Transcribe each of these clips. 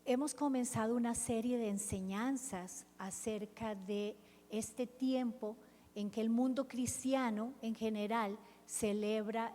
hemos comenzado una serie de enseñanzas acerca de este tiempo en que el mundo cristiano en general celebra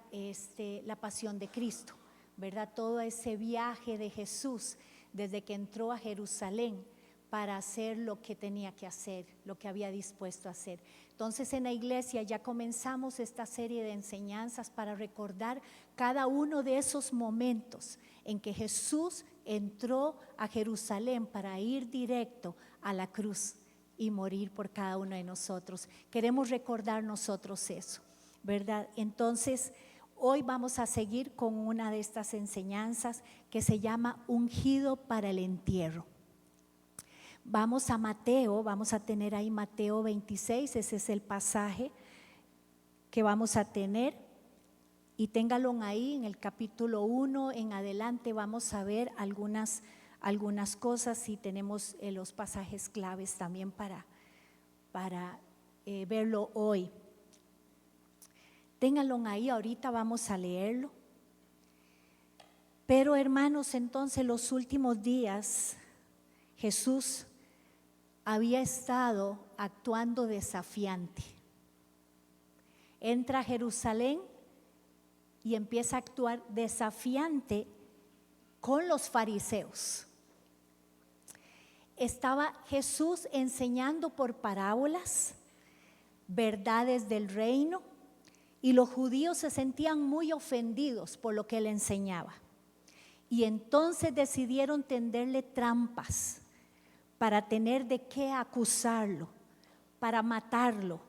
la pasión de Cristo, ¿verdad? Todo ese viaje de Jesús desde que entró a Jerusalén para hacer lo que tenía que hacer, lo que había dispuesto a hacer. Entonces en la iglesia ya comenzamos esta serie de enseñanzas para recordar cada uno de esos momentos en que Jesús entró a Jerusalén para ir directo a la cruz y morir por cada uno de nosotros. Queremos recordar nosotros eso, ¿verdad? Entonces, hoy vamos a seguir con una de estas enseñanzas que se llama ungido para el entierro. Vamos a Mateo, vamos a tener ahí Mateo 26, ese es el pasaje que vamos a tener. Y téngalo ahí en el capítulo 1 en adelante, vamos a ver algunas cosas y tenemos los pasajes claves también para verlo hoy. Ténganlo ahí, ahorita vamos a leerlo. Pero hermanos, entonces los últimos días Jesús había estado actuando desafiante. Entra a Jerusalén y empieza a actuar desafiante con los fariseos. Estaba Jesús enseñando por parábolas verdades del reino y los judíos se sentían muy ofendidos por lo que él enseñaba. Y entonces decidieron tenderle trampas para tener de qué acusarlo, para matarlo,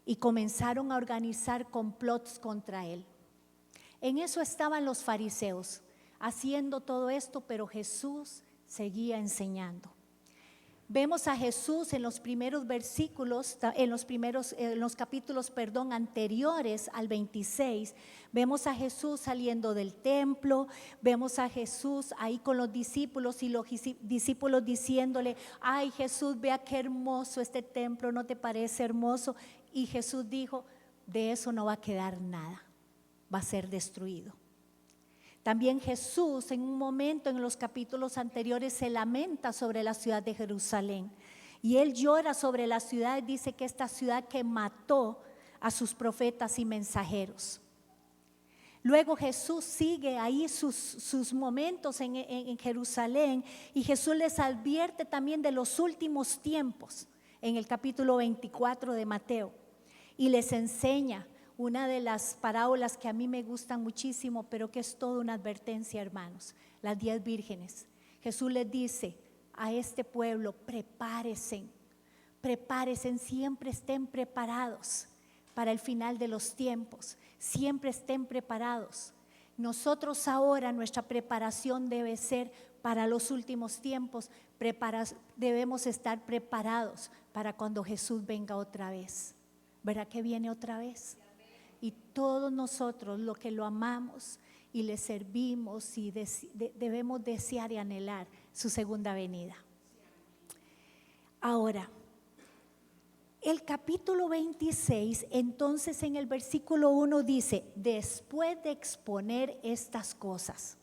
y comenzaron a organizar complots contra él. En eso estaban los fariseos, haciendo todo esto, pero Jesús seguía enseñando. Vemos a Jesús en los primeros versículos, en los capítulos anteriores al 26, vemos a Jesús saliendo del templo, vemos a Jesús ahí con los discípulos y los discípulos diciéndole: ay Jesús, vea qué hermoso este templo, ¿no te parece hermoso? Y Jesús dijo: de eso no va a quedar nada, va a ser destruido. También Jesús en un momento en los capítulos anteriores se lamenta sobre la ciudad de Jerusalén y él llora sobre la ciudad, dice que esta ciudad que mató a sus profetas y mensajeros. Luego Jesús sigue ahí sus momentos en Jerusalén y Jesús les advierte también de los últimos tiempos en el capítulo 24 de Mateo y les enseña una de las parábolas que a mí me gustan muchísimo, pero que es toda una advertencia, hermanos, las 10 vírgenes. Jesús les dice a este pueblo: prepárense, siempre estén preparados para el final de los tiempos, siempre estén preparados. Nosotros ahora nuestra preparación debe ser para los últimos tiempos, debemos estar preparados para cuando Jesús venga otra vez. ¿Verdad que viene otra vez? Y todos nosotros los que lo amamos y le servimos y debemos desear y anhelar su segunda venida. Ahora, el capítulo 26, entonces en el versículo 1 dice: después de exponer estas cosas.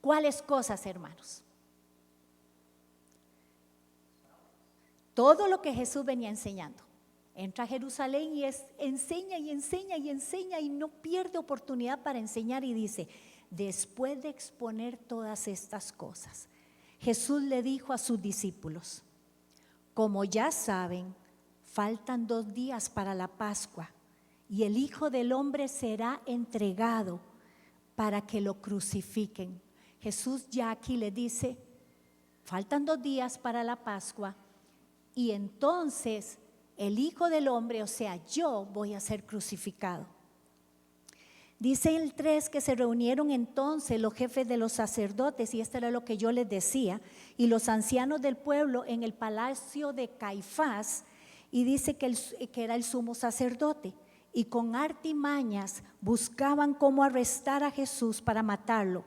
¿Cuáles cosas, hermanos? Todo lo que Jesús venía enseñando. Entra a Jerusalén y enseña y enseña y enseña y no pierde oportunidad para enseñar, y dice: después de exponer todas estas cosas, Jesús le dijo a sus discípulos: como ya saben, faltan 2 días para la Pascua y el Hijo del Hombre será entregado para que lo crucifiquen. Jesús ya aquí le dice: faltan 2 días para la Pascua y entonces el Hijo del Hombre, o sea, yo voy a ser crucificado. Dice el 3 que se reunieron entonces los jefes de los sacerdotes, y esto era lo que yo les decía, y los ancianos del pueblo en el palacio de Caifás, y dice que era el sumo sacerdote, y con artimañas buscaban cómo arrestar a Jesús para matarlo,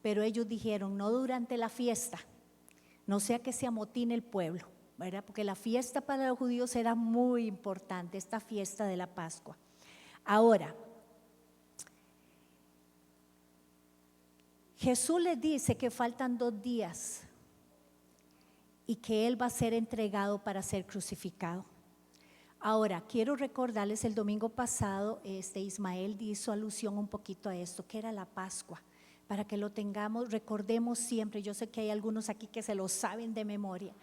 pero ellos dijeron: no durante la fiesta, no sea que se amotine el pueblo, ¿verdad? Porque la fiesta para los judíos era muy importante, esta fiesta de la Pascua. Ahora, Jesús les dice que faltan 2 días y que él va a ser entregado para ser crucificado. Ahora, quiero recordarles, el domingo pasado Ismael hizo alusión un poquito a esto, que era la Pascua, para que lo tengamos, recordemos siempre. Yo sé que hay algunos aquí que se lo saben de memoria,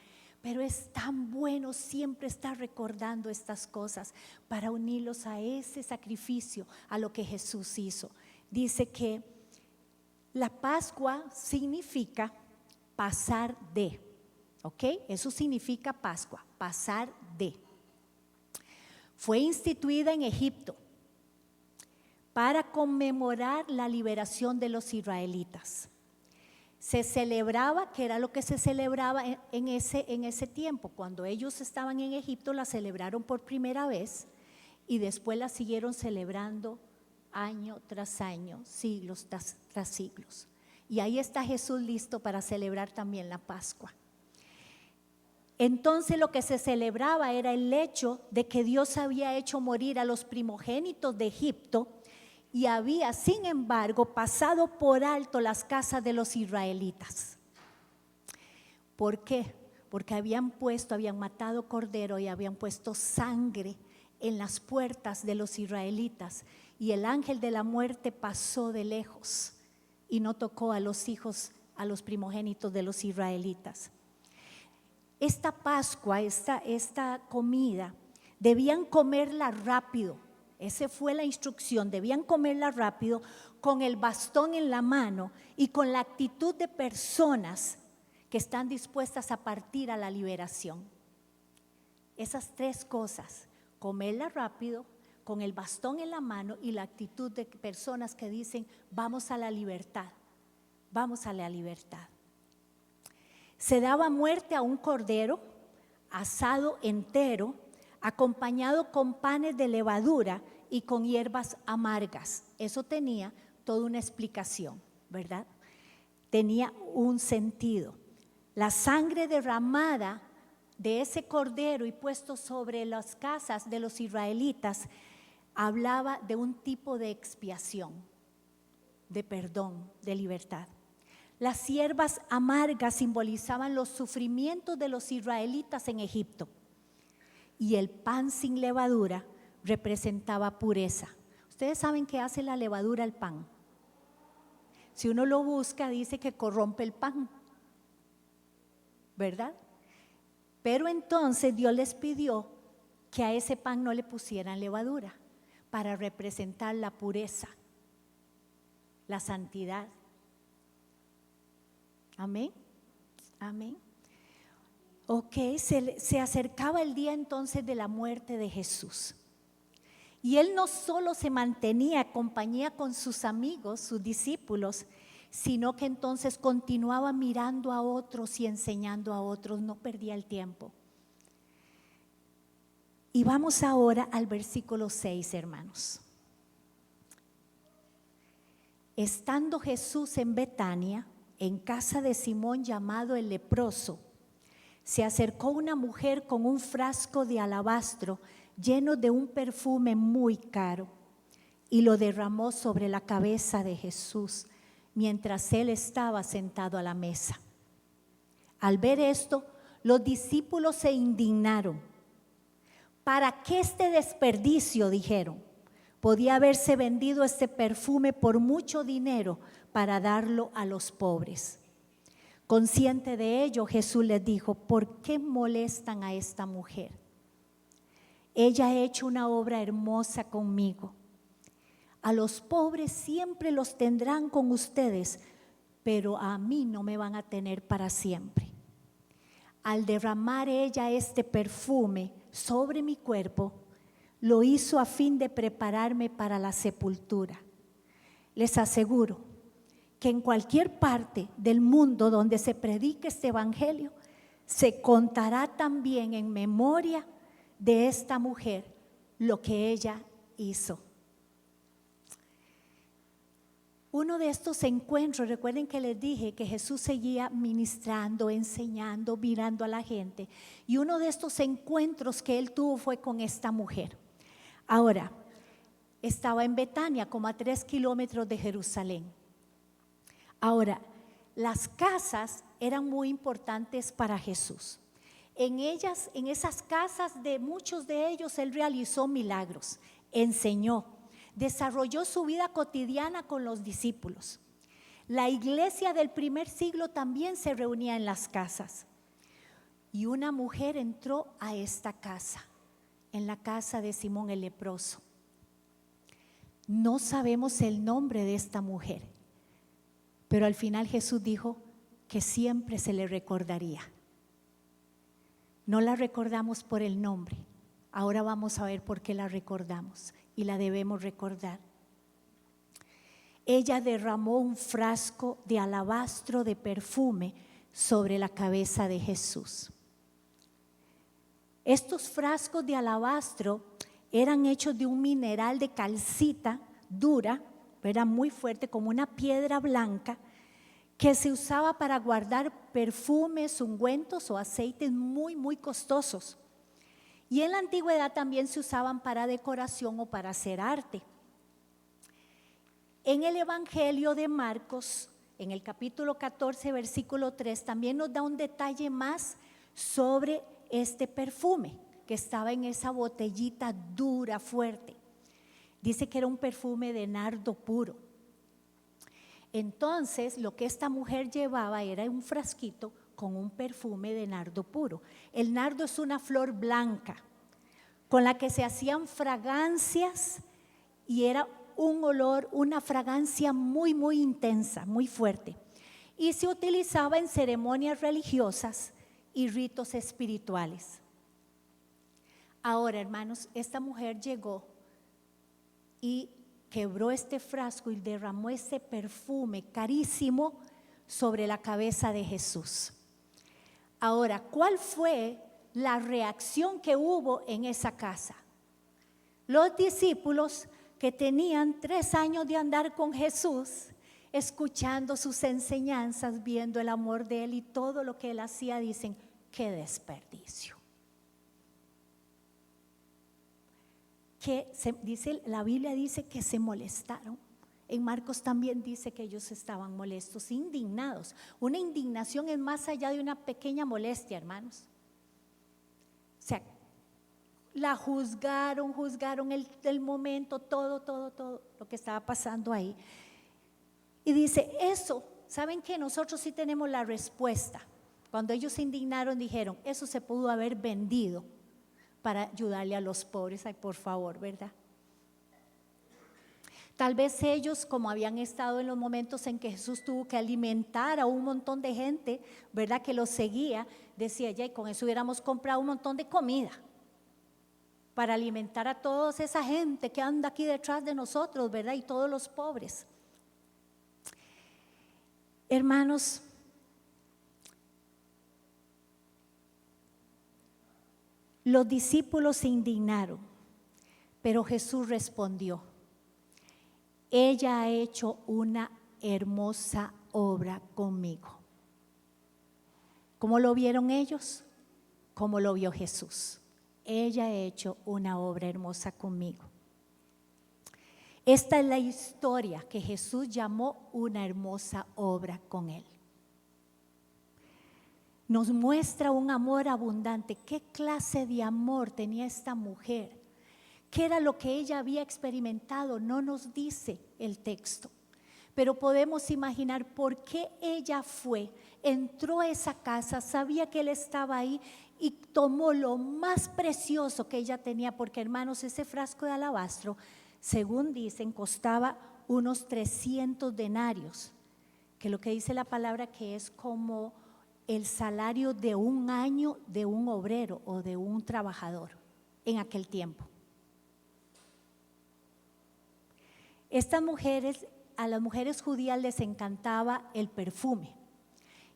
pero es tan bueno siempre estar recordando estas cosas para unirlos a ese sacrificio, a lo que Jesús hizo. Dice que la Pascua significa pasar de, ¿ok? Eso significa Pascua, pasar de. Fue instituida en Egipto para conmemorar la liberación de los israelitas. Se celebraba, que era lo que se celebraba en ese tiempo. Cuando ellos estaban en Egipto, la celebraron por primera vez y después la siguieron celebrando año tras año, siglos tras siglos. Y ahí está Jesús listo para celebrar también la Pascua. Entonces lo que se celebraba era el hecho de que Dios había hecho morir a los primogénitos de Egipto y había, sin embargo, pasado por alto las casas de los israelitas. ¿Por qué? Porque habían matado cordero y habían puesto sangre en las puertas de los israelitas, y el ángel de la muerte pasó de lejos y no tocó a los hijos, a los primogénitos de los israelitas. Esta Pascua, esta comida, debían comerla rápido. Esa fue la instrucción, debían comerla rápido, con el bastón en la mano y con la actitud de personas que están dispuestas a partir a la liberación. Esas tres cosas: comerla rápido, con el bastón en la mano, y la actitud de personas que dicen: vamos a la libertad, vamos a la libertad. Se daba muerte a un cordero asado entero, acompañado con panes de levadura y con hierbas amargas. Eso tenía toda una explicación, ¿verdad? Tenía un sentido. La sangre derramada de ese cordero y puesto sobre las casas de los israelitas hablaba de un tipo de expiación, de perdón, de libertad. Las hierbas amargas simbolizaban los sufrimientos de los israelitas en Egipto, y el pan sin levadura representaba pureza. Ustedes saben qué hace la levadura al pan. Si uno lo busca, dice que corrompe el pan, ¿verdad? Pero entonces Dios les pidió que a ese pan no le pusieran levadura, para representar la pureza, la santidad. Amén, amén. Ok, se acercaba el día entonces de la muerte de Jesús. Y él no solo se mantenía en compañía con sus amigos, sus discípulos, sino que entonces continuaba mirando a otros y enseñando a otros, no perdía el tiempo. Y vamos ahora al versículo 6, hermanos. Estando Jesús en Betania, en casa de Simón llamado el leproso, se acercó una mujer con un frasco de alabastro lleno de un perfume muy caro y lo derramó sobre la cabeza de Jesús mientras él estaba sentado a la mesa. Al ver esto, los discípulos se indignaron. ¿Para qué este desperdicio?, dijeron. Podía haberse vendido este perfume por mucho dinero para darlo a los pobres. Consciente de ello, Jesús les dijo: ¿por qué molestan a esta mujer? Ella ha hecho una obra hermosa conmigo. A los pobres siempre los tendrán con ustedes, pero a mí no me van a tener para siempre. Al derramar ella este perfume sobre mi cuerpo, lo hizo a fin de prepararme para la sepultura. Les aseguro que en cualquier parte del mundo donde se predique este evangelio, se contará también en memoria de esta mujer lo que ella hizo. Uno de estos encuentros, recuerden que les dije que Jesús seguía ministrando, enseñando, mirando a la gente, y uno de estos encuentros que él tuvo fue con esta mujer. Ahora, estaba en Betania, como a 3 kilómetros de Jerusalén. Ahora, las casas eran muy importantes para Jesús. En esas casas de muchos de ellos, Él realizó milagros, enseñó, desarrolló su vida cotidiana con los discípulos. La iglesia del primer siglo también se reunía en las casas. Y una mujer entró a esta casa, en la casa de Simón el leproso. No sabemos el nombre de esta mujer, pero al final Jesús dijo que siempre se le recordaría. No la recordamos por el nombre, ahora vamos a ver por qué la recordamos y la debemos recordar. Ella derramó un frasco de alabastro de perfume sobre la cabeza de Jesús. Estos frascos de alabastro eran hechos de un mineral de calcita dura, era muy fuerte, como una piedra blanca, que se usaba para guardar perfumes, ungüentos o aceites muy, muy costosos. Y en la antigüedad también se usaban para decoración o para hacer arte. En el Evangelio de Marcos, en el capítulo 14, versículo 3, también nos da un detalle más sobre este perfume que estaba en esa botellita dura, fuerte. Dice que era un perfume de nardo puro. Entonces, lo que esta mujer llevaba era un frasquito con un perfume de nardo puro. El nardo es una flor blanca con la que se hacían fragancias y era un olor, una fragancia muy, muy intensa, muy fuerte. Y se utilizaba en ceremonias religiosas y ritos espirituales. Ahora, hermanos, esta mujer llegó y quebró este frasco y derramó ese perfume carísimo sobre la cabeza de Jesús. Ahora, ¿cuál fue la reacción que hubo en esa casa? Los discípulos que tenían 3 años de andar con Jesús, escuchando sus enseñanzas, viendo el amor de Él y todo lo que Él hacía, dicen, qué desperdicio. La Biblia dice que se molestaron. En Marcos también dice que ellos estaban molestos, indignados. Una indignación es más allá de una pequeña molestia, hermanos. O sea, la juzgaron el momento, todo lo que estaba pasando ahí. Y dice, eso, ¿saben qué? Nosotros sí tenemos la respuesta. Cuando ellos se indignaron, dijeron, eso se pudo haber vendido para ayudarle a los pobres. Ay, por favor, ¿verdad? Tal vez ellos, como habían estado en los momentos en que Jesús tuvo que alimentar a un montón de gente, ¿verdad? Que lo seguía, decía, ya, y con eso hubiéramos comprado un montón de comida para alimentar a toda esa gente que anda aquí detrás de nosotros, ¿verdad? Y todos los pobres. Hermanos, los discípulos se indignaron, pero Jesús respondió, ella ha hecho una hermosa obra conmigo. ¿Cómo lo vieron ellos? ¿Cómo lo vio Jesús? Ella ha hecho una obra hermosa conmigo. Esta es la historia que Jesús llamó una hermosa obra con Él. Nos muestra un amor abundante. ¿Qué clase de amor tenía esta mujer? ¿Qué era lo que ella había experimentado? No nos dice el texto, pero podemos imaginar por qué ella entró a esa casa, sabía que Él estaba ahí y tomó lo más precioso que ella tenía, porque hermanos, ese frasco de alabastro, según dicen, costaba unos 300 denarios, que lo que dice la palabra que es como el salario de un año de un obrero o de un trabajador en aquel tiempo. Estas mujeres, a las mujeres judías les encantaba el perfume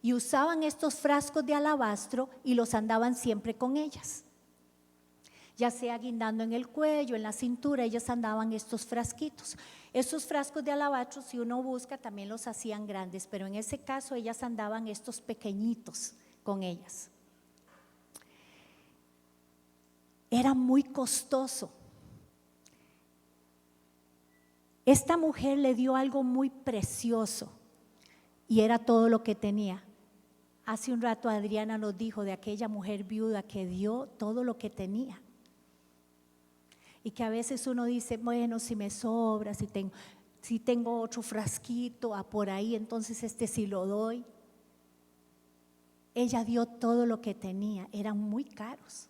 y usaban estos frascos de alabastro y los andaban siempre con ellas. Ya sea guindando en el cuello, en la cintura, ellas andaban estos frasquitos. Estos frascos de alabastro, si uno busca, también los hacían grandes, pero en ese caso ellas andaban estos pequeñitos con ellas. Era muy costoso. Esta mujer le dio algo muy precioso, y era todo lo que tenía. Hace un rato Adriana nos dijo de aquella mujer viuda que dio todo lo que tenía. Y que a veces uno dice, bueno, si me sobra, si tengo otro frasquito por ahí, entonces este sí lo doy. Ella dio todo lo que tenía, eran muy caros.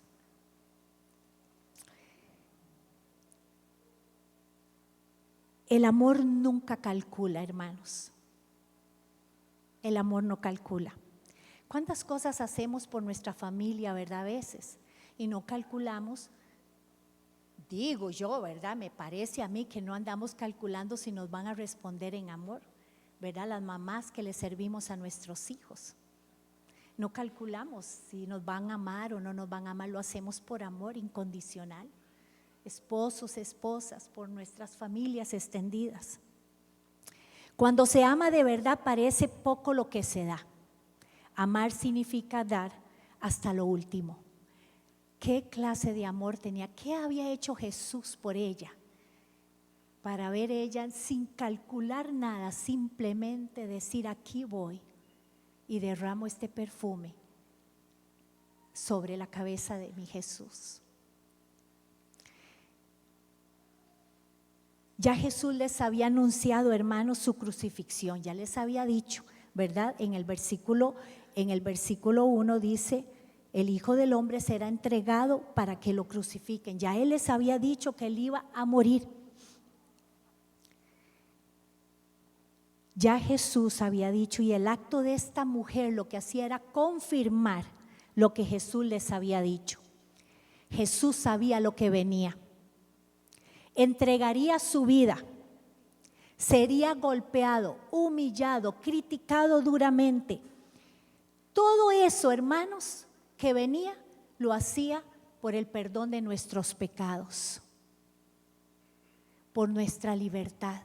El amor nunca calcula, hermanos. El amor no calcula. ¿Cuántas cosas hacemos por nuestra familia, verdad? A veces, y no calculamos. Digo yo, ¿verdad? Me parece a mí que no andamos calculando si nos van a responder en amor, ¿verdad? Las mamás que le servimos a nuestros hijos. No calculamos si nos van a amar o no nos van a amar, lo hacemos por amor incondicional. Esposos, esposas, por nuestras familias extendidas. Cuando se ama de verdad parece poco lo que se da. Amar significa dar hasta lo último. ¿Qué clase de amor tenía? ¿Qué había hecho Jesús por ella? Para ver ella sin calcular nada, simplemente decir aquí voy y derramo este perfume sobre la cabeza de mi Jesús. Ya Jesús les había anunciado, hermanos, su crucifixión, ya les había dicho, ¿verdad? En el versículo 1 dice, el Hijo del Hombre será entregado para que lo crucifiquen. Ya Él les había dicho que Él iba a morir. Ya Jesús había dicho, y el acto de esta mujer lo que hacía era confirmar lo que Jesús les había dicho. Jesús sabía lo que venía. Entregaría su vida, sería golpeado, humillado, criticado duramente. Todo eso, hermanos, que venía, lo hacía por el perdón de nuestros pecados, por nuestra libertad,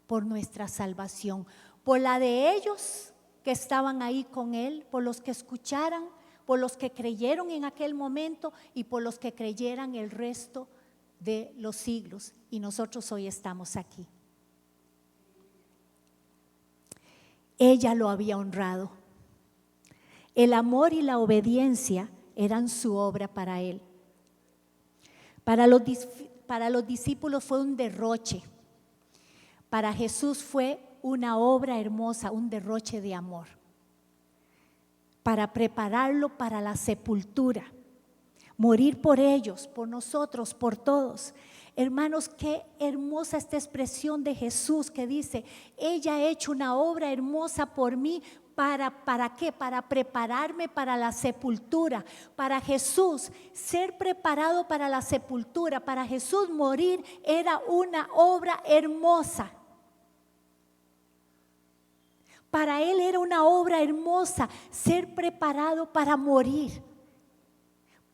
por nuestra salvación, por la de ellos que estaban ahí con Él, por los que escucharan, por los que creyeron en aquel momento y por los que creyeran el resto de los siglos, y nosotros hoy estamos aquí. Ella lo había honrado. El amor y la obediencia eran su obra para Él. Para los discípulos fue un derroche. Para Jesús fue una obra hermosa, un derroche de amor. Para prepararlo para la sepultura. Morir por ellos, por nosotros, por todos. Hermanos, qué hermosa esta expresión de Jesús que dice, ella ha hecho una obra hermosa por mí. ¿Para qué? Para prepararme para la sepultura. Para Jesús, ser preparado para la sepultura, para Jesús morir era una obra hermosa. Para Él era una obra hermosa ser preparado para morir.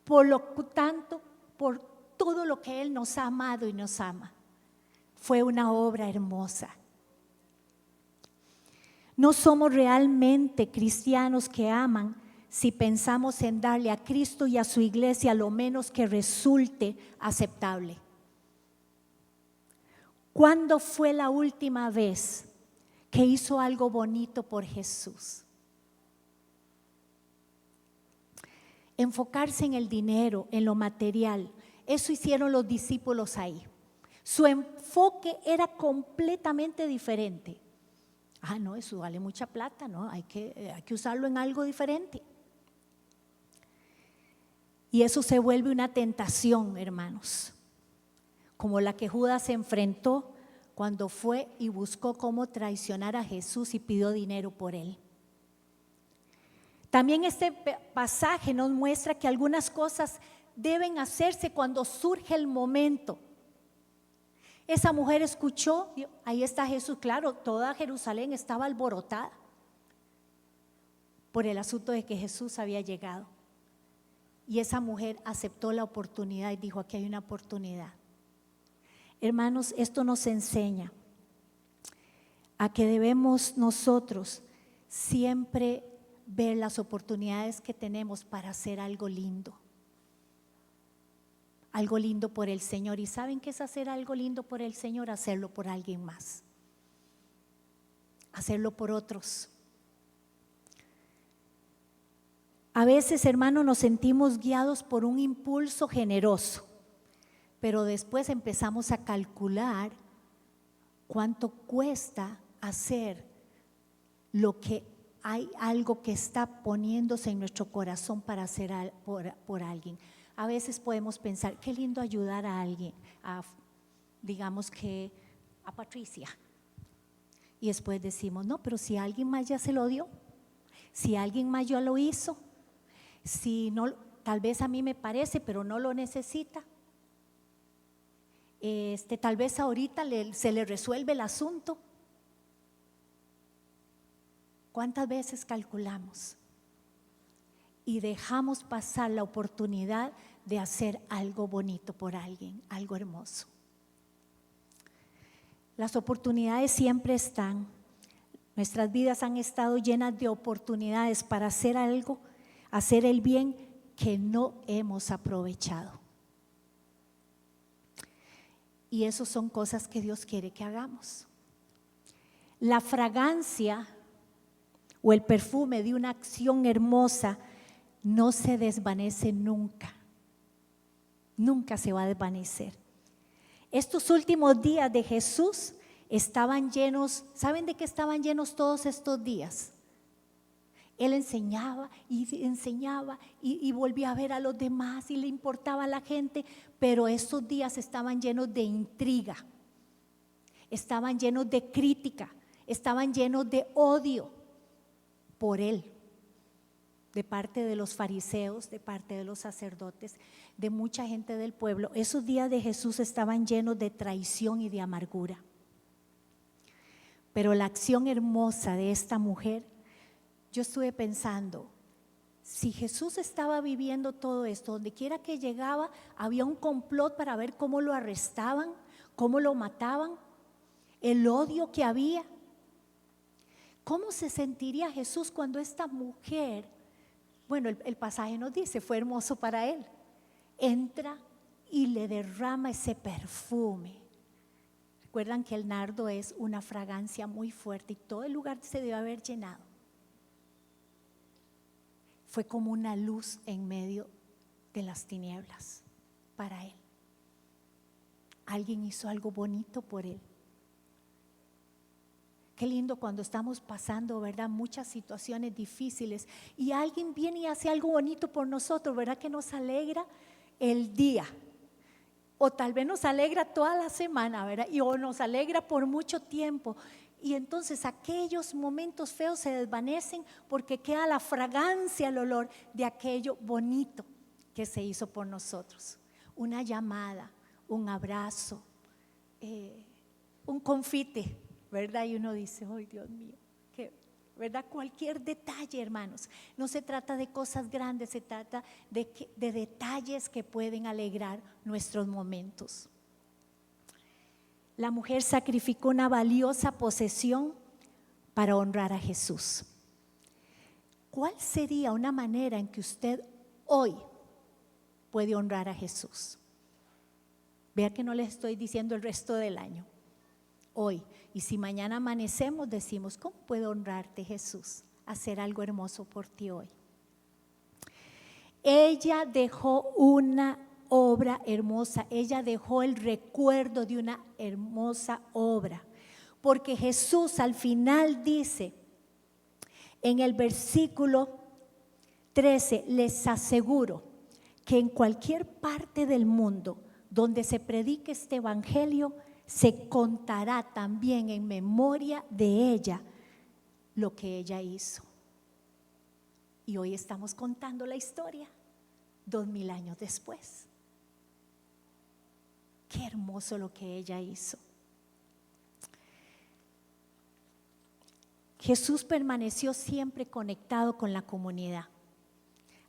Por lo tanto, por todo lo que Él nos ha amado y nos ama, fue una obra hermosa. No somos realmente cristianos que aman si pensamos en darle a Cristo y a su iglesia lo menos que resulte aceptable. ¿Cuándo fue la última vez que hizo algo bonito por Jesús? Enfocarse en el dinero, en lo material, eso hicieron los discípulos ahí. Su enfoque era completamente diferente. No, eso vale mucha plata, ¿no? Hay que usarlo en algo diferente. Y eso se vuelve una tentación, hermanos, como la que Judas se enfrentó cuando fue y buscó cómo traicionar a Jesús y pidió dinero por él. También este pasaje nos muestra que algunas cosas deben hacerse cuando surge el momento. Esa mujer escuchó, ahí está Jesús, claro, toda Jerusalén estaba alborotada por el asunto de que Jesús había llegado. Y esa mujer aceptó la oportunidad y dijo, aquí hay una oportunidad. Hermanos, esto nos enseña a que debemos nosotros siempre ver las oportunidades que tenemos para hacer algo lindo por el Señor. ¿Y saben qué es hacer algo lindo por el Señor? Hacerlo por alguien más, hacerlo por otros, A veces, hermanos, nos sentimos guiados por un impulso generoso, pero después empezamos a calcular cuánto cuesta hacer lo que hay algo que está poniéndose en nuestro corazón para hacer por alguien. A veces podemos pensar, qué lindo ayudar a alguien, digamos que a Patricia. Y después decimos, no, pero si alguien más ya se lo dio, si alguien más ya lo hizo, si no, tal vez a mí me parece, pero no lo necesita. Tal vez ahorita se le resuelve el asunto. ¿Cuántas veces calculamos y dejamos pasar la oportunidad de hacer algo bonito por alguien, algo hermoso? Las oportunidades siempre están. Nuestras vidas han estado llenas de oportunidades para hacer algo, hacer el bien que no hemos aprovechado. Y eso son cosas que Dios quiere que hagamos. La fragancia o el perfume de una acción hermosa no se desvanece nunca. Nunca se va a desvanecer. Estos últimos días de Jesús estaban llenos, ¿saben de qué estaban llenos todos estos días? Él enseñaba y volvía a ver a los demás y le importaba a la gente, pero estos días estaban llenos de intriga, estaban llenos de crítica, estaban llenos de odio por él, de parte de los fariseos, de parte de los sacerdotes, de mucha gente del pueblo. Esos días de Jesús estaban llenos de traición y de amargura. Pero la acción hermosa de esta mujer, yo estuve pensando, si Jesús estaba viviendo todo esto, donde quiera que llegaba, había un complot para ver cómo lo arrestaban, cómo lo mataban, el odio que había. ¿Cómo se sentiría Jesús cuando esta mujer, bueno, el pasaje nos dice, fue hermoso para él, entra y le derrama ese perfume? Recuerdan que el nardo es una fragancia muy fuerte y todo el lugar se debe haber llenado. Fue como una luz en medio de las tinieblas para él. Alguien hizo algo bonito por él. Qué lindo cuando estamos pasando, ¿verdad?, muchas situaciones difíciles y alguien viene y hace algo bonito por nosotros, ¿verdad?, que nos alegra el día. O tal vez nos alegra toda la semana, ¿verdad? O nos alegra por mucho tiempo. Y entonces aquellos momentos feos se desvanecen porque queda la fragancia, el olor de aquello bonito que se hizo por nosotros. Una llamada, un abrazo, un confite, ¿verdad? Y uno dice, ¡ay, Dios mío! ¿Verdad? Cualquier detalle, hermanos. No se trata de cosas grandes, se trata de detalles que pueden alegrar nuestros momentos. La mujer sacrificó una valiosa posesión para honrar a Jesús. ¿Cuál sería una manera en que usted hoy puede honrar a Jesús? Vea que no les estoy diciendo el resto del año. Hoy. Y si mañana amanecemos, decimos, ¿cómo puedo honrarte, Jesús? Hacer algo hermoso por ti hoy. Ella dejó una obra hermosa, ella dejó el recuerdo de una hermosa obra, porque Jesús al final dice, en el versículo 13, les aseguro que en cualquier parte del mundo donde se predique este evangelio, se contará también en memoria de ella lo que ella hizo. Y hoy estamos contando la historia 2000 años después. Qué hermoso lo que ella hizo. Jesús permaneció siempre conectado con la comunidad,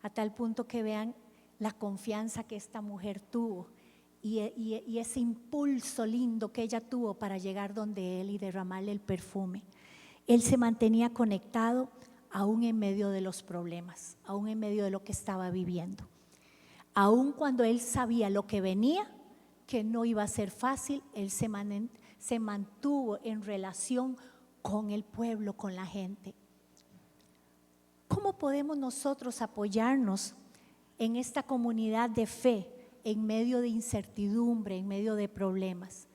a tal punto que vean la confianza que esta mujer tuvo y ese impulso lindo que ella tuvo para llegar donde él y derramarle el perfume. Él se mantenía conectado aún en medio de los problemas, aún en medio de lo que estaba viviendo. Aún cuando él sabía lo que venía, que no iba a ser fácil, él se mantuvo en relación con el pueblo, con la gente. ¿Cómo ¿cómo podemos nosotros apoyarnos en esta comunidad de fe en medio de incertidumbre, en medio de problemas?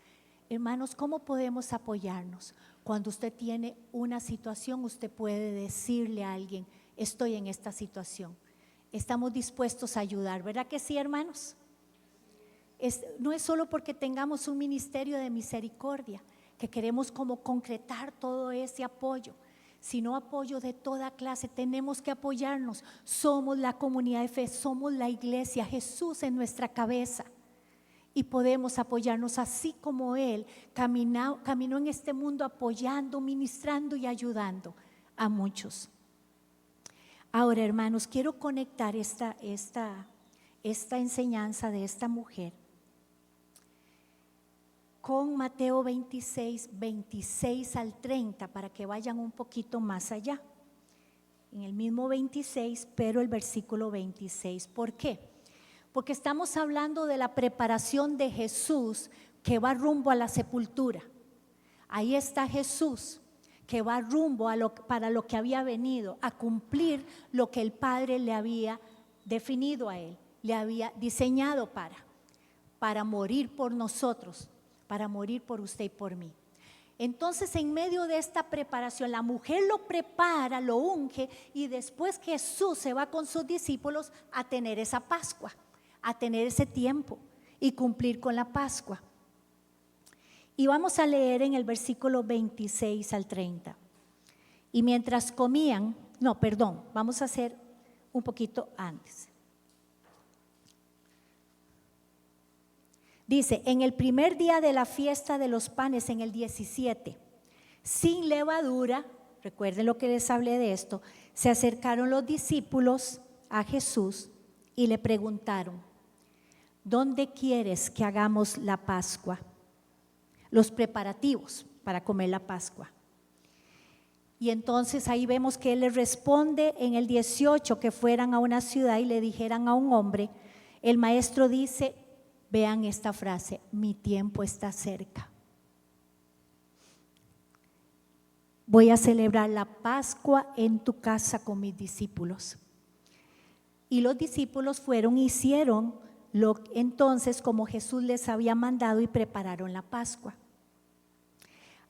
Hermanos, ¿cómo podemos apoyarnos? Cuando usted tiene una situación, usted puede decirle a alguien: estoy en esta situación. Estamos dispuestos a ayudar, ¿verdad que sí, hermanos? No es solo porque tengamos un ministerio de misericordia que queremos como concretar todo ese apoyo, sino apoyo de toda clase. Tenemos que apoyarnos. Somos la comunidad de fe, somos la iglesia, Jesús en nuestra cabeza. Y podemos apoyarnos así como Él caminó en este mundo apoyando, ministrando y ayudando a muchos. Ahora, hermanos, quiero conectar esta enseñanza de esta mujer con Mateo 26, 26 al 30, para que vayan un poquito más allá. En el mismo 26, pero el versículo 26. ¿Por qué? Porque estamos hablando de la preparación de Jesús que va rumbo a la sepultura. Ahí está Jesús que va rumbo para lo que había venido, a cumplir lo que el Padre le había definido a Él, le había diseñado para morir por nosotros, para morir por usted y por mí. Entonces, en medio de esta preparación, la mujer lo prepara, lo unge, y después Jesús se va con sus discípulos a tener esa Pascua, a tener ese tiempo y cumplir con la Pascua. Y vamos a leer en el versículo 26 al 30. Y mientras comían, vamos a hacer un poquito antes. Dice: en el primer día de la fiesta de los panes, en el 17, sin levadura, recuerden lo que les hablé de esto, se acercaron los discípulos a Jesús y le preguntaron: ¿dónde quieres que hagamos la Pascua? Los preparativos para comer la Pascua. Y entonces ahí vemos que él les responde en el 18 que fueran a una ciudad y le dijeran a un hombre. El maestro dice, vean esta frase: mi tiempo está cerca. Voy a celebrar la Pascua en tu casa con mis discípulos. Y los discípulos fueron y hicieron entonces como Jesús les había mandado y prepararon la Pascua.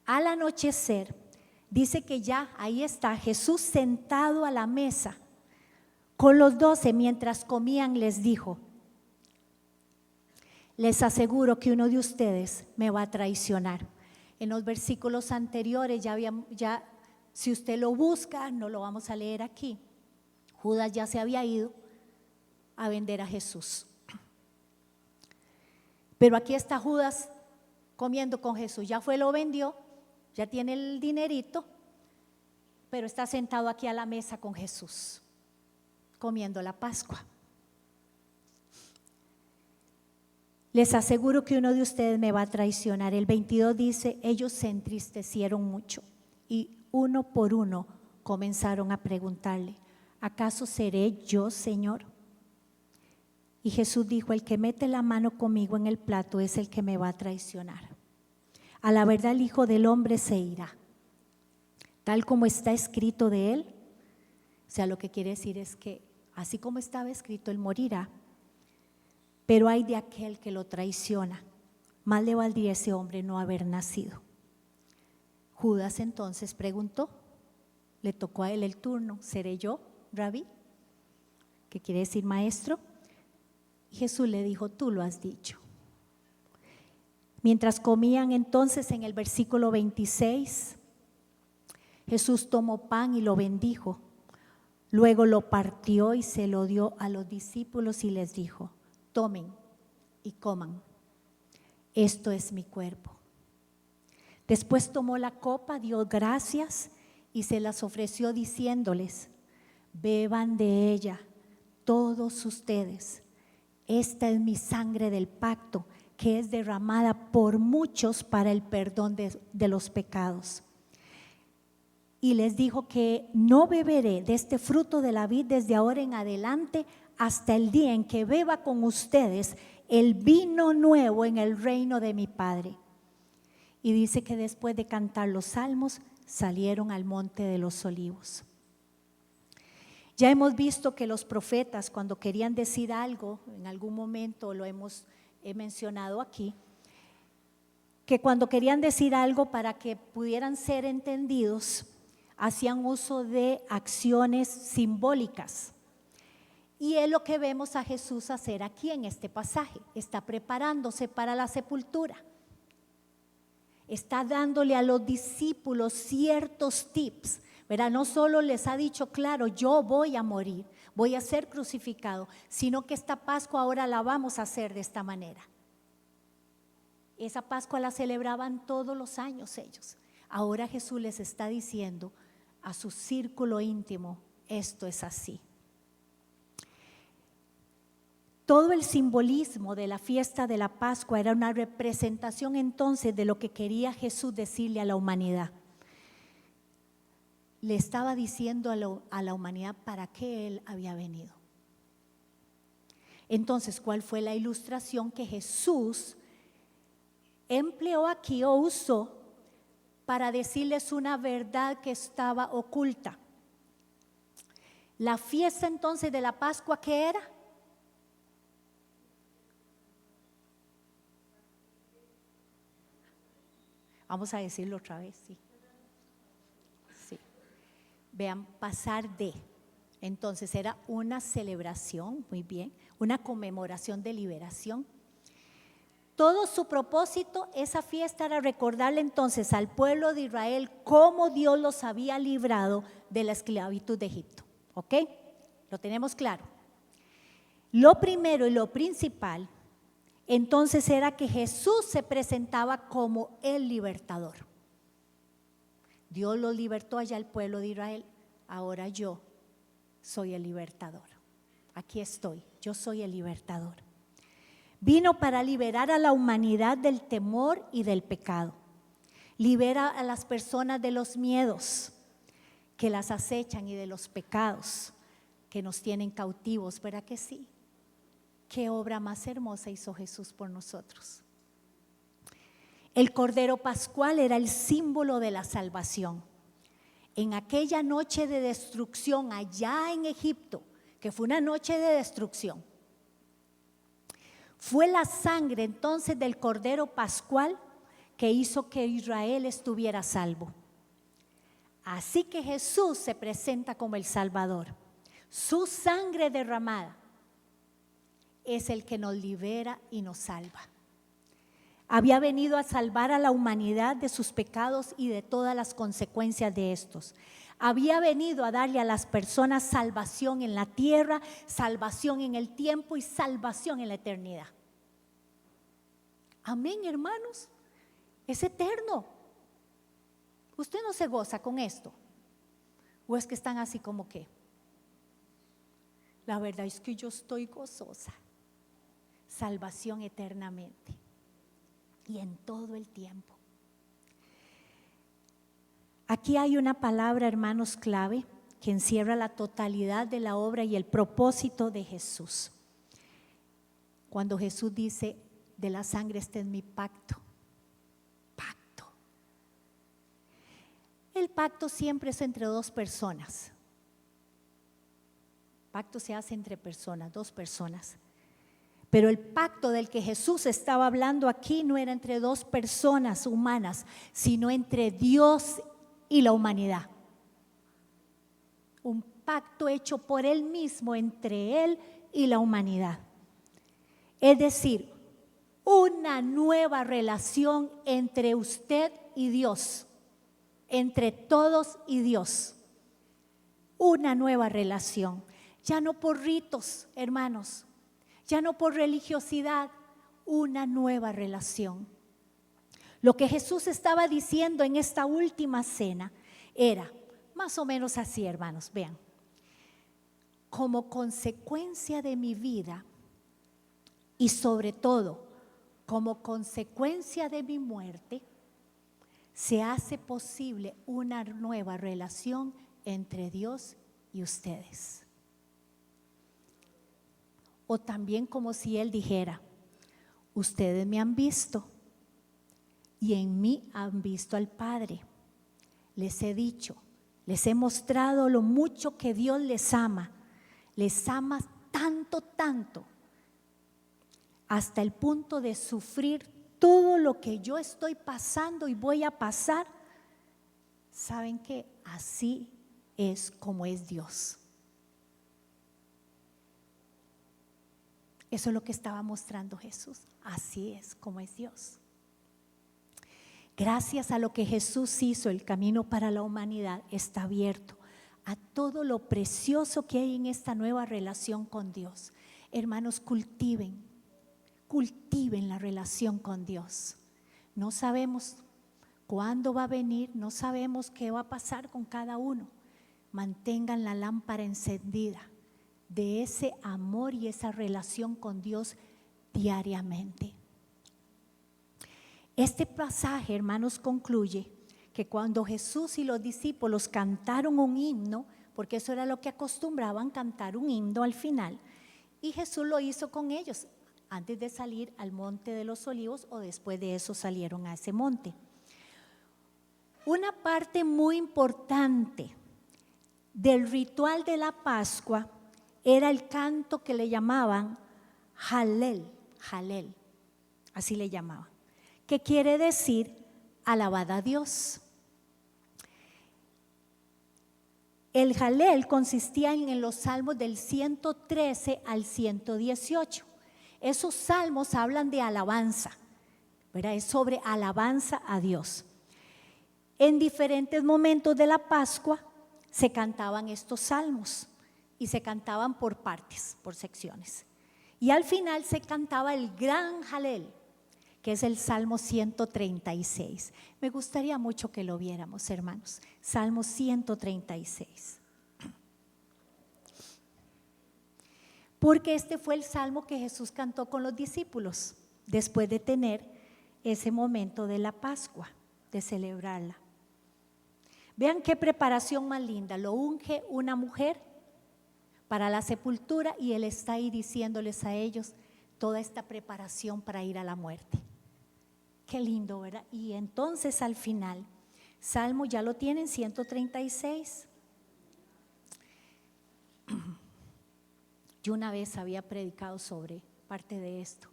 Al anochecer, dice que ya ahí está Jesús sentado a la mesa con los 12. Mientras comían les dijo: les aseguro que uno de ustedes me va a traicionar. En los versículos anteriores ya si usted lo busca, no lo vamos a leer aquí, Judas ya se había ido a vender a Jesús. Pero aquí está Judas comiendo con Jesús. Ya lo vendió, ya tiene el dinerito, pero está sentado aquí a la mesa con Jesús, comiendo la Pascua. Les aseguro que uno de ustedes me va a traicionar. El 22 dice: ellos se entristecieron mucho y uno por uno comenzaron a preguntarle: ¿acaso seré yo, Señor? Y Jesús dijo: el que mete la mano conmigo en el plato es el que me va a traicionar. A la verdad el Hijo del Hombre se irá, tal como está escrito de él. O sea, lo que quiere decir es que así como estaba escrito, él morirá. Pero hay de aquel que lo traiciona. Más le valdría a ese hombre no haber nacido. Judas entonces preguntó, le tocó a él el turno: ¿seré yo, Rabí? ¿Qué quiere decir maestro? Y Jesús le dijo: tú lo has dicho. Mientras comían entonces, en el versículo 26, Jesús tomó pan y lo bendijo. Luego lo partió y se lo dio a los discípulos y les dijo: tomen y coman, esto es mi cuerpo. Después tomó la copa, dio gracias y se las ofreció diciéndoles: beban de ella todos ustedes, esta es mi sangre del pacto que es derramada por muchos para el perdón de los pecados. Y les dijo que no beberé de este fruto de la vid desde ahora en adelante hasta el día en que beba con ustedes el vino nuevo en el reino de mi Padre. Y dice que después de cantar los salmos salieron al monte de los olivos. Ya hemos visto que los profetas, cuando querían decir algo, en algún momento he mencionado aquí, que cuando querían decir algo para que pudieran ser entendidos, hacían uso de acciones simbólicas. Y es lo que vemos a Jesús hacer aquí en este pasaje. Está preparándose para la sepultura. Está dándole a los discípulos ciertos tips, ¿verdad? No solo les ha dicho, claro, yo voy a morir, voy a ser crucificado, sino que esta Pascua ahora la vamos a hacer de esta manera. Esa Pascua la celebraban todos los años ellos. Ahora Jesús les está diciendo a su círculo íntimo, esto es así. Todo el simbolismo de la fiesta de la Pascua era una representación entonces de lo que quería Jesús decirle a la humanidad. Le estaba diciendo a la humanidad para qué Él había venido. Entonces, ¿cuál fue la ilustración que Jesús empleó aquí o usó para decirles una verdad que estaba oculta? La fiesta entonces de la Pascua, ¿qué era? Vamos a decirlo otra vez, sí. Vean, pasar de. Entonces era una celebración, muy bien, una conmemoración de liberación. Todo su propósito, esa fiesta, era recordarle entonces al pueblo de Israel cómo Dios los había librado de la esclavitud de Egipto. ¿Ok? Lo tenemos claro. Lo primero y lo principal entonces era que Jesús se presentaba como el libertador. Dios los libertó allá al pueblo de Israel, ahora yo soy el libertador. Aquí estoy, yo soy el libertador. Vino para liberar a la humanidad del temor y del pecado. Libera a las personas de los miedos que las acechan y de los pecados que nos tienen cautivos, ¿verdad que sí? Qué obra más hermosa hizo Jesús por nosotros. El Cordero Pascual era el símbolo de la salvación. En aquella noche de destrucción allá en Egipto, que fue una noche de destrucción, fue la sangre entonces del Cordero Pascual que hizo que Israel estuviera salvo. Así que Jesús se presenta como el Salvador. Su sangre derramada es el que nos libera y nos salva. Había venido a salvar a la humanidad de sus pecados y de todas las consecuencias de estos. Había venido a darle a las personas salvación en la tierra, salvación en el tiempo y salvación en la eternidad. Amén, hermanos. Es eterno. ¿Usted no se goza con esto? ¿O es que están así como que? La verdad es que yo estoy gozosa. Salvación eternamente y en todo el tiempo. Aquí hay una palabra, hermanos, clave que encierra la totalidad de la obra y el propósito de Jesús. Cuando Jesús dice, de la sangre este es mi pacto. Pacto. El pacto siempre es entre dos personas. Pacto se hace entre personas, dos personas. Pero el pacto del que Jesús estaba hablando aquí no era entre dos personas humanas, sino entre Dios y la humanidad. Un pacto hecho por Él mismo entre Él y la humanidad. Es decir, una nueva relación entre usted y Dios, entre todos y Dios. Una nueva relación, ya no por ritos, hermanos. Ya no por religiosidad, una nueva relación. Lo que Jesús estaba diciendo en esta última cena era más o menos así, hermanos, vean. Como consecuencia de mi vida y sobre todo como consecuencia de mi muerte, se hace posible una nueva relación entre Dios y ustedes. O también como si Él dijera, ustedes me han visto y en mí han visto al Padre. Les he dicho Les he mostrado lo mucho que Dios les ama tanto, tanto, hasta el punto de sufrir todo lo que yo estoy pasando y voy a pasar. ¿Saben qué? Así es como es Dios. Eso es lo que estaba mostrando Jesús. Así es como es Dios. Gracias a lo que Jesús hizo, el camino para la humanidad está abierto a todo lo precioso que hay en esta nueva relación con Dios. Hermanos, cultiven la relación con Dios. No sabemos cuándo va a venir, no sabemos qué va a pasar con cada uno. Mantengan la lámpara encendida de ese amor y esa relación con Dios diariamente. Este pasaje, hermanos, concluye que cuando Jesús y los discípulos cantaron un himno, porque eso era lo que acostumbraban, cantar un himno al final, y Jesús lo hizo con ellos antes de salir al monte de los olivos, o después de eso salieron a ese monte. Una parte muy importante del ritual de la Pascua era el canto que le llamaban Halel, así le llamaban, que quiere decir alabad a Dios. El Halel consistía en los salmos del 113 al 118. Esos salmos hablan de alabanza, ¿verdad? Es sobre alabanza a Dios. En diferentes momentos de la Pascua se cantaban estos salmos y se cantaban por partes, por secciones. Y al final se cantaba el gran Halel, que es el Salmo 136. Me gustaría mucho que lo viéramos, hermanos. Salmo 136. Porque este fue el salmo que Jesús cantó con los discípulos después de tener ese momento de la Pascua, de celebrarla. Vean qué preparación más linda. Lo unge una mujer para la sepultura y Él está ahí diciéndoles a ellos toda esta preparación para ir a la muerte. Qué lindo, ¿verdad? Y entonces al final, Salmo, ya lo tienen, 136. Yo una vez había predicado sobre parte de esto.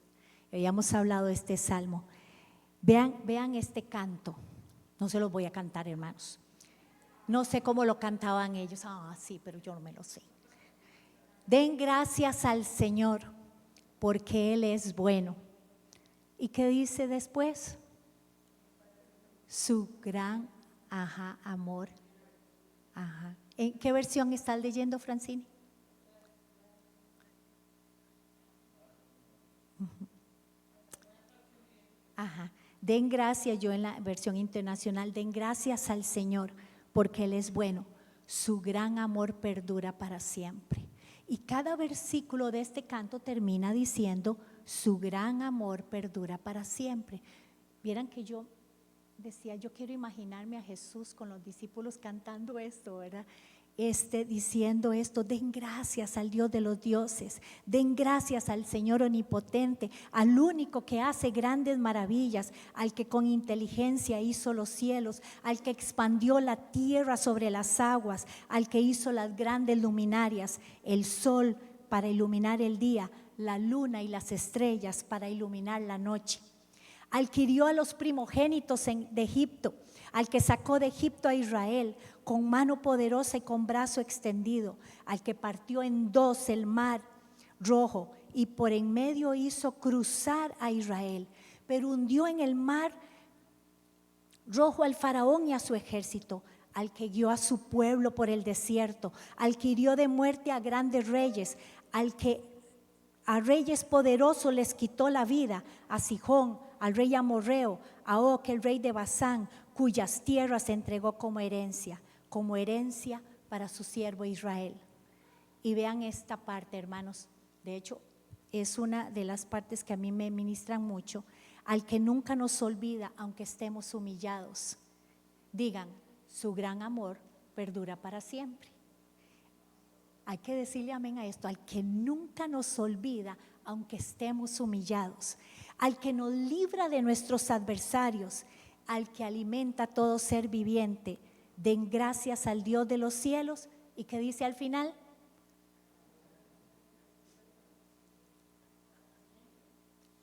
Habíamos hablado de este Salmo. Vean este canto. No se los voy a cantar, hermanos. No sé cómo lo cantaban ellos. Sí, pero yo no me lo sé. Den gracias al Señor, porque Él es bueno. ¿Y qué dice después? Su gran amor. ¿En qué versión estás leyendo, Francine? Den gracias, yo en la versión internacional, den gracias al Señor, porque Él es bueno. Su gran amor perdura para siempre. Y cada versículo de este canto termina diciendo, su gran amor perdura para siempre. Vieran que yo decía, yo quiero imaginarme a Jesús con los discípulos cantando esto, ¿verdad? Diciendo esto, den gracias al Dios de los dioses, den gracias al Señor omnipotente, al único que hace grandes maravillas, al que con inteligencia hizo los cielos, al que expandió la tierra sobre las aguas, al que hizo las grandes luminarias, el sol para iluminar el día, la luna y las estrellas para iluminar la noche, al que hirió a los primogénitos de Egipto, al que sacó de Egipto a Israel con mano poderosa y con brazo extendido, al que partió en dos el mar rojo y por en medio hizo cruzar a Israel, pero hundió en el mar rojo al faraón y a su ejército, al que guió a su pueblo por el desierto, al que hirió de muerte a grandes reyes, al que a reyes poderosos les quitó la vida, a Sihón, al rey amorreo, a Og, el rey de Basán, cuyas tierras entregó como herencia para su siervo Israel. Y vean esta parte, hermanos, de hecho es una de las partes que a mí me ministran mucho, al que nunca nos olvida aunque estemos humillados. Digan, su gran amor perdura para siempre. Hay que decirle amén a esto, al que nunca nos olvida aunque estemos humillados, al que nos libra de nuestros adversarios, al que alimenta todo ser viviente den gracias al Dios de los cielos. ¿Y qué dice al final?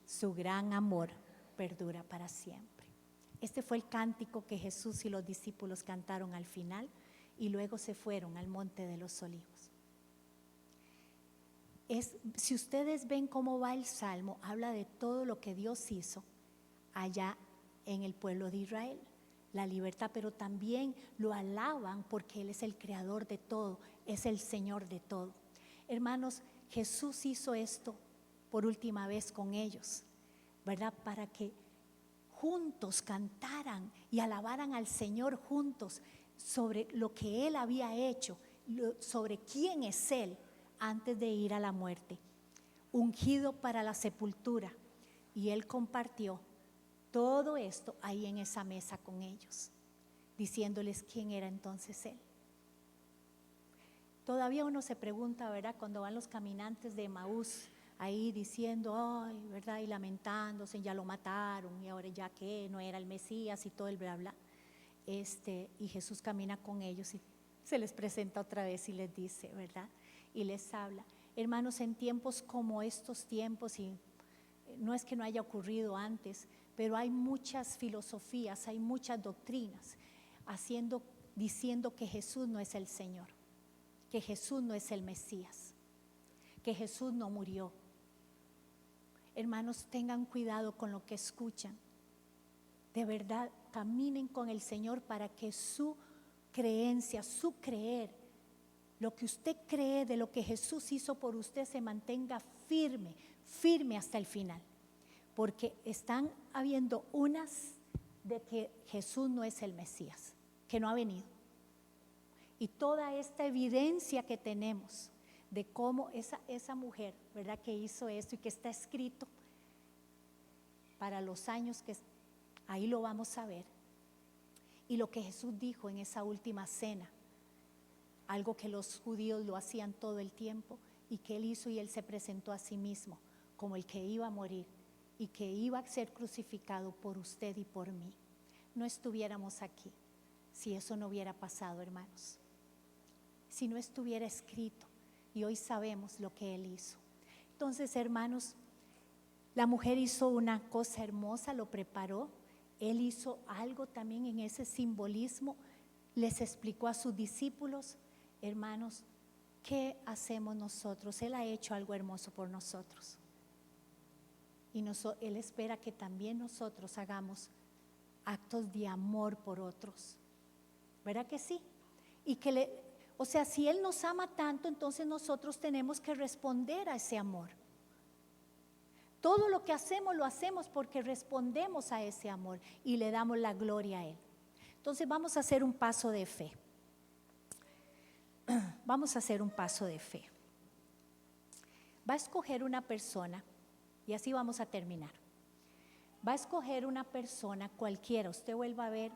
Su gran amor perdura para siempre. Este fue el cántico que Jesús y los discípulos cantaron al final y luego se fueron al monte de los olivos. Si ustedes ven cómo va el salmo, habla de todo lo que Dios hizo allá en el pueblo de Israel, la libertad, pero también lo alaban porque Él es el creador de todo, es el Señor de todo. Hermanos, Jesús hizo esto por última vez con ellos, ¿verdad? Para que juntos cantaran y alabaran al Señor juntos sobre lo que Él había hecho, sobre quién es Él antes de ir a la muerte, ungido para la sepultura. Y Él compartió todo esto ahí en esa mesa con ellos, diciéndoles quién era entonces Él. Todavía uno se pregunta, ¿verdad? Cuando van los caminantes de Emaús ahí diciendo, ay, ¿verdad? Y lamentándose, ya lo mataron y ahora ya que no era el Mesías y todo el bla, bla. Y Jesús camina con ellos y se les presenta otra vez y les dice, ¿verdad? Y les habla. Hermanos, en tiempos como estos tiempos, y no es que no haya ocurrido antes, pero hay muchas filosofías, hay muchas doctrinas diciendo que Jesús no es el Señor, que Jesús no es el Mesías, que Jesús no murió. Hermanos, tengan cuidado con lo que escuchan. De verdad, caminen con el Señor para que su creencia, su creer, lo que usted cree de lo que Jesús hizo por usted se mantenga firme, firme hasta el final. Porque están habiendo unas de que Jesús no es el Mesías, que no ha venido. Y toda esta evidencia que tenemos de cómo esa mujer, ¿verdad?, que hizo esto y que está escrito para los años que ahí lo vamos a ver. Y lo que Jesús dijo en esa última cena, algo que los judíos lo hacían todo el tiempo y que Él hizo, y Él se presentó a sí mismo como el que iba a morir y que iba a ser crucificado por usted y por mí. No estuviéramos aquí si eso no hubiera pasado, hermanos. Si no estuviera escrito, y hoy sabemos lo que Él hizo. Entonces, hermanos, la mujer hizo una cosa hermosa, lo preparó. Él hizo algo también en ese simbolismo, les explicó a sus discípulos. Hermanos, ¿qué hacemos nosotros? Él ha hecho algo hermoso por nosotros. Y Él espera que también nosotros hagamos actos de amor por otros. ¿Verdad que sí? Y si Él nos ama tanto, entonces nosotros tenemos que responder a ese amor. Todo lo que hacemos lo hacemos porque respondemos a ese amor y le damos la gloria a Él. Entonces vamos a hacer un paso de fe. Vamos a hacer un paso de fe. Va a escoger una persona, y así vamos a terminar. Va a escoger una persona cualquiera. Usted vuelva a ver